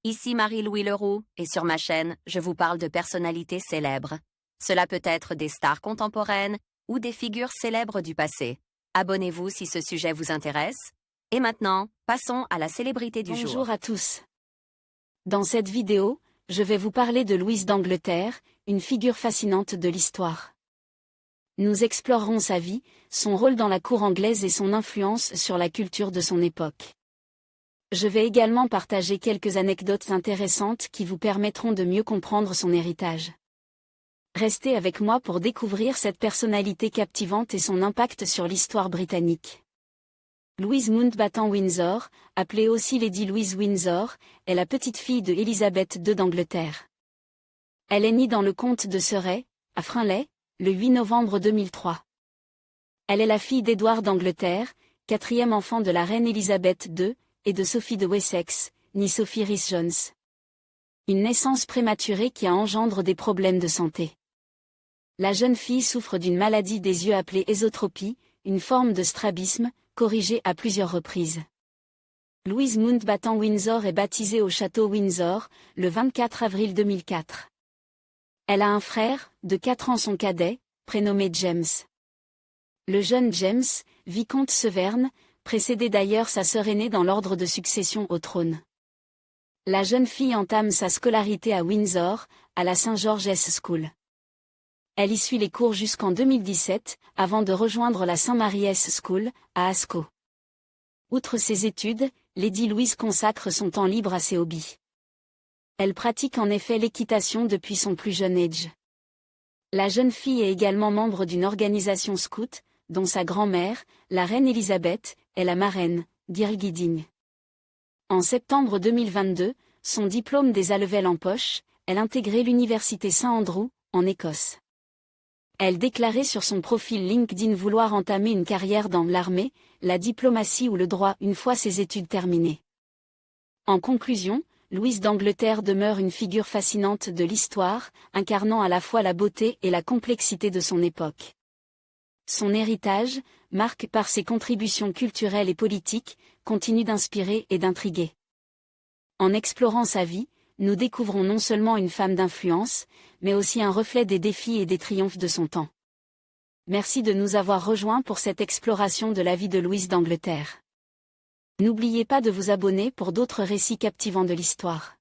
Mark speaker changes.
Speaker 1: Ici Marie-Louis Leroux, et sur ma chaîne, je vous parle de personnalités célèbres. Cela peut être des stars contemporaines ou des figures célèbres du passé. Abonnez-vous si ce sujet vous intéresse. Et maintenant, passons à la célébrité du jour.
Speaker 2: Bonjour à tous. Dans cette vidéo, je vais vous parler de Louise d'Angleterre, une figure fascinante de l'histoire. Nous explorerons sa vie, son rôle dans la cour anglaise et son influence sur la culture de son époque. Je vais également partager quelques anecdotes intéressantes qui vous permettront de mieux comprendre son héritage. Restez avec moi pour découvrir cette personnalité captivante et son impact sur l'histoire britannique. Louise Mountbatten-Windsor, appelée aussi Lady Louise Windsor, est la petite-fille de Élisabeth II d'Angleterre. Elle est née dans le comte de Surrey, à Frinlay, le 8 novembre 2003. Elle est la fille d'Édouard d'Angleterre, quatrième enfant de la reine Élisabeth II, et de Sophie de Wessex, née Sophie Rhys-Jones. Une naissance prématurée qui engendre des problèmes de santé. La jeune fille souffre d'une maladie des yeux appelée ésotropie, une forme de strabisme, corrigée à plusieurs reprises. Louise Mountbatten-Windsor est baptisée au château Windsor, le 24 avril 2004. Elle a un frère, de 4 ans son cadet, prénommé James. Le jeune James, vicomte Severn, précédait d'ailleurs sa sœur aînée dans l'ordre de succession au trône. La jeune fille entame sa scolarité à Windsor, à la St. George's School. Elle y suit les cours jusqu'en 2017, avant de rejoindre la St. Mary's School, à Ascot. Outre ses études, Lady Louise consacre son temps libre à ses hobbies. Elle pratique en effet l'équitation depuis son plus jeune âge. La jeune fille est également membre d'une organisation scout, dont sa grand-mère, la reine Elisabeth, est la marraine, Girl-Guiding. En septembre 2022, son diplôme des A-Level en poche, elle intégrait l'université Saint-Andrew, en Écosse. Elle déclarait sur son profil LinkedIn vouloir entamer une carrière dans l'armée, la diplomatie ou le droit une fois ses études terminées. En conclusion, Louise d'Angleterre demeure une figure fascinante de l'histoire, incarnant à la fois la beauté et la complexité de son époque. Son héritage, marqué par ses contributions culturelles et politiques, continue d'inspirer et d'intriguer. En explorant sa vie, nous découvrons non seulement une femme d'influence, mais aussi un reflet des défis et des triomphes de son temps. Merci de nous avoir rejoints pour cette exploration de la vie de Louise d'Angleterre. N'oubliez pas de vous abonner pour d'autres récits captivants de l'histoire.